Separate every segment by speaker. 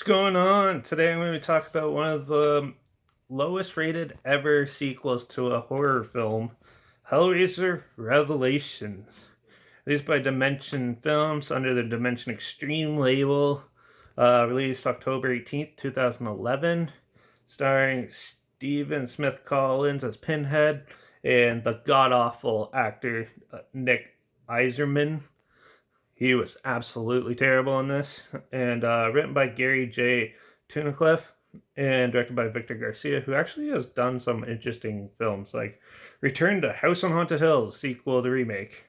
Speaker 1: going on? Today I'm going to talk about one of the lowest rated ever sequels to a horror film, Hellraiser Revelations. Released by Dimension Films under the Dimension Extreme label. Released October 18th, 2011. Starring Stephen Smith Collins as Pinhead and the god awful actor Nick Iserman. He was absolutely terrible in this. And written by Gary J. Tunnicliffe and directed by Victor Garcia, who actually has done some interesting films like Return to House on Haunted Hills, sequel, the remake,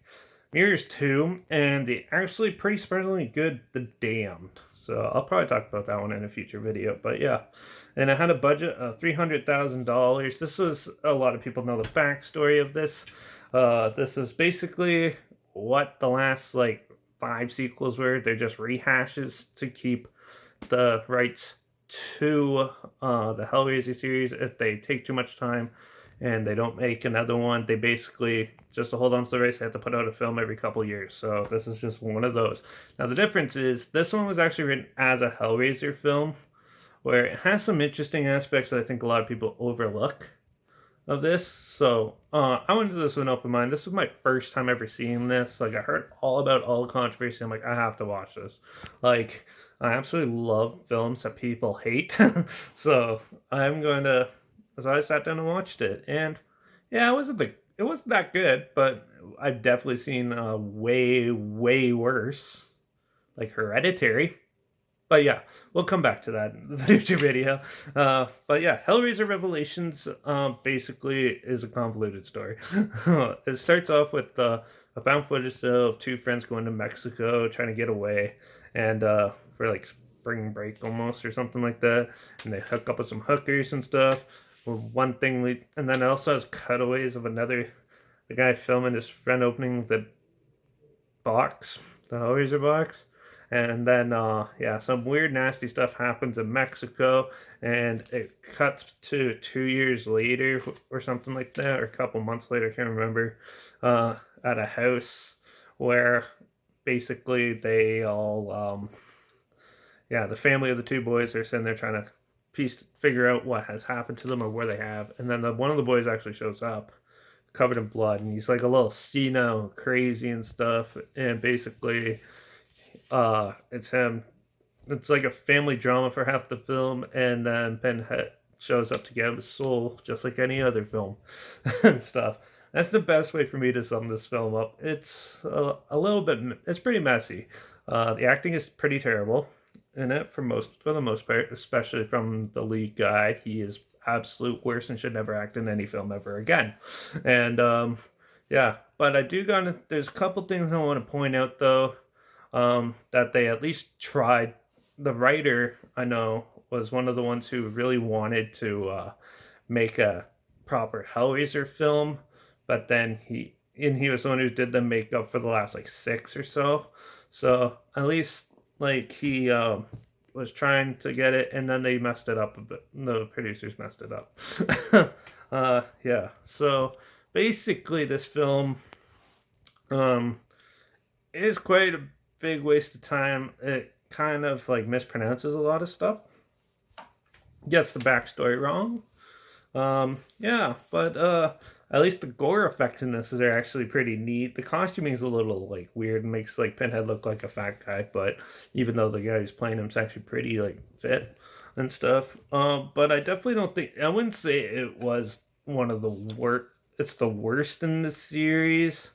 Speaker 1: Mirrors 2, and the actually pretty surprisingly good The Damned. So I'll probably talk about that one in a future video. But yeah, and it had a budget of $300,000. This was, a lot of people know the backstory of this. This is basically what the last like 5 sequels were. They're just rehashes to keep the rights to the Hellraiser series. If they take too much time and they don't make another one, they basically, just to hold on to the rights, they have to put out a film every couple years. So this is just one of those. Now the difference is this one was actually written as a Hellraiser film, where it has some interesting aspects that I think a lot of people overlook of this. So I went into this with an open mind. This was my first time ever seeing this. Like, I heard all about all the controversy. I'm like, I have to watch this. Like, I absolutely love films that people hate. So so I sat down and watched it. And yeah, it wasn't that good, but I've definitely seen way, way worse. Like Hereditary. But yeah, we'll come back to that in the future video. But yeah, Hellraiser Revelations basically is a convoluted story. It starts off with a found footage of two friends going to Mexico trying to get away, and for like spring break almost or something like that, and they hook up with some hookers and stuff. Or one thing, and then it also has cutaways of the guy filming his friend opening the box, the Hellraiser box. And then, yeah, some weird, nasty stuff happens in Mexico, and it cuts to 2 years later or something like that, or a couple months later, I can't remember, at a house where basically they all, yeah, the family of the two boys are sitting there trying to figure out what has happened to them or where they have. And then one of the boys actually shows up covered in blood, and he's like a little senile, crazy and stuff, and basically it's him. It's like a family drama for half the film, and then Pinhead shows up to get his soul, just like any other film and stuff. That's the best way for me to sum this film up. It's a little bit, it's pretty messy. The acting is pretty terrible in it for the most part, especially from the lead guy. He is absolute worst and should never act in any film ever again. And yeah, but there's a couple things I want to point out though. That they at least tried. The writer, I know, was one of the ones who really wanted to make a proper Hellraiser film, but then he was the one who did the makeup for the last like 6 or so. So at least like he was trying to get it, and then they messed it up a bit. The producers messed it up. Yeah. So basically, this film is quite a big waste of time. It kind of like mispronounces a lot of stuff, gets the backstory wrong. Yeah, but at least the gore effects in this are actually pretty neat. The costuming is a little like weird and makes like Pinhead look like a fat guy, but even though the guy who's playing him is actually pretty like fit and stuff. But I wouldn't say it was one of the worst. It's the worst in the series.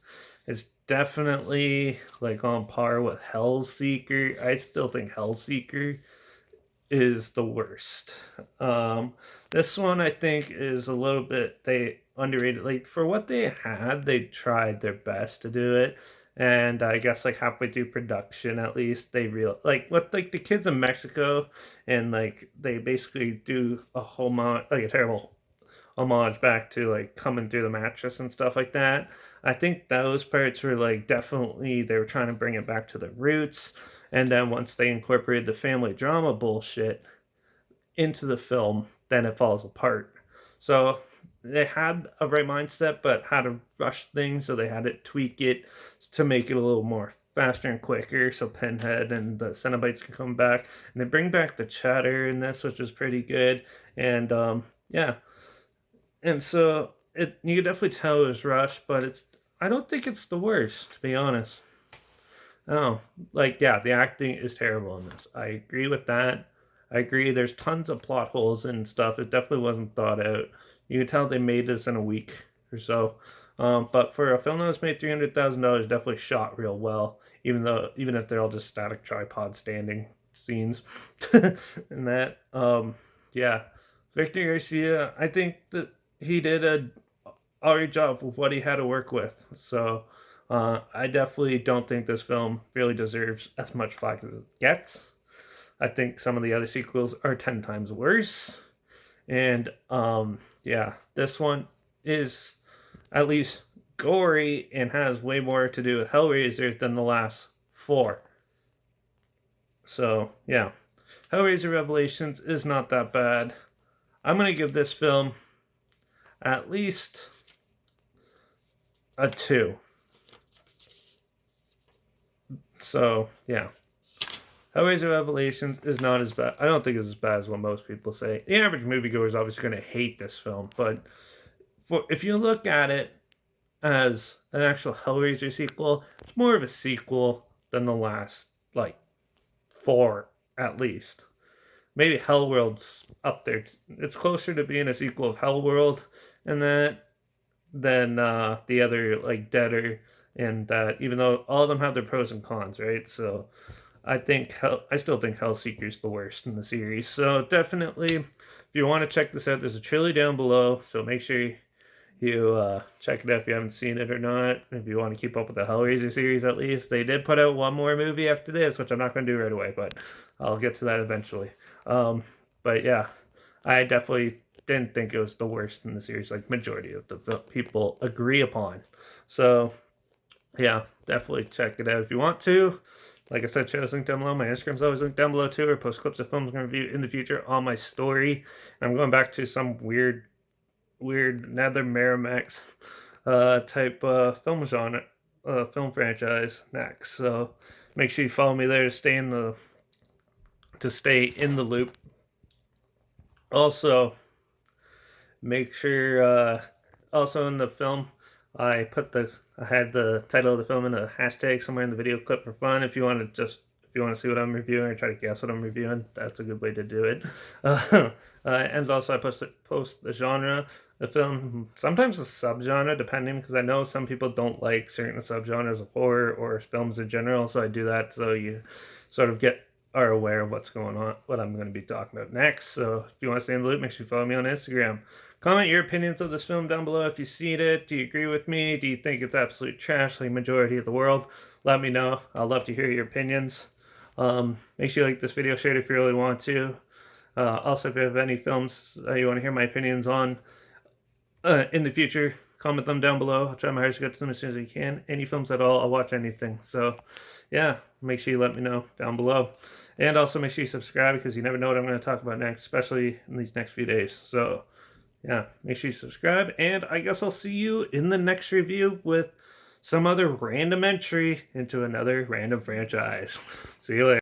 Speaker 1: It's definitely like on par with Hellseeker. I still think Hellseeker is the worst. This one I think is a little bit they underrated. Like for what they had, they tried their best to do it. And I guess like halfway through production, at least they like what like the kids in Mexico, and like they basically do a like a terrible homage back to like coming through the mattress and stuff like that. I think those parts were like definitely they were trying to bring it back to the roots. And then once they incorporated the family drama bullshit into the film, then it falls apart. So they had a right mindset, but had to rush things, so they had to tweak it to make it a little more faster and quicker, so Pinhead and the Cenobites can come back. And they bring back the chatter in this, which is pretty good. And yeah, and so you can definitely tell it was rushed, but I don't think it's the worst, to be honest. Oh, like yeah, the acting is terrible in this. I agree with that. I agree. There's tons of plot holes and stuff. It definitely wasn't thought out. You can tell they made this in a week or so. But for a film that was made $300,000, definitely shot real well. Even if they're all just static tripod standing scenes, and that yeah, Victor Garcia. I think that he did a alright job with what he had to work with. So I definitely don't think this film really deserves as much flack as it gets. I think some of the other sequels are 10 times worse. And yeah, this one is at least gory and has way more to do with Hellraiser than the last four. So yeah, Hellraiser Revelations is not that bad. I'm going to give this film at least a 2. So yeah, Hellraiser Revelations is not as bad. I don't think it's as bad as what most people say. The average moviegoer is obviously going to hate this film, but if you look at it as an actual Hellraiser sequel, it's more of a sequel than the last like 4 at least. Maybe Hellworld's up there. It's closer to being a sequel of Hellworld and that than the other like Deader and that. Even though all of them have their pros and cons, right? So I still think Hellseeker's the worst in the series. So definitely, if you want to check this out, there's a trilogy down below. So make sure you check it out if you haven't seen it or not. If you want to keep up with the Hellraiser series, at least they did put out one more movie after this, which I'm not going to do right away, but I'll get to that eventually. But yeah, I definitely didn't think it was the worst in the series, like majority of the people agree upon. So yeah, definitely check it out if you want to. Like I said, show's linked down below. My Instagram's always linked down below too. I post clips of films I'm going to review in the future on my story. And I'm going back to some weird Nether Miramax type film genre, film franchise next. So make sure you follow me there to stay in the loop. Also, make sure also in the film I had the title of the film in a hashtag somewhere in the video clip for fun. If you want to see what I'm reviewing or try to guess what I'm reviewing, that's a good way to do it. And also I post the genre, the film, sometimes the subgenre, depending, because I know some people don't like certain subgenres of horror or films in general, so I do that so you sort of are aware of what's going on, what I'm going to be talking about next. So if you want to stay in the loop, make sure you follow me on Instagram. Comment your opinions of this film down below if you've seen it. Do you agree with me? Do you think it's absolute trash like majority of the world? Let me know. I'd love to hear your opinions. Make sure you like this video, share it if you really want to. Also, if you have any films you want to hear my opinions on in the future, comment them down below. I'll try my hardest to get to them as soon as I can. Any films at all, I'll watch anything. So yeah, make sure you let me know down below. And also make sure you subscribe because you never know what I'm going to talk about next, especially in these next few days. So yeah, make sure you subscribe, and I guess I'll see you in the next review with some other random entry into another random franchise. See you later.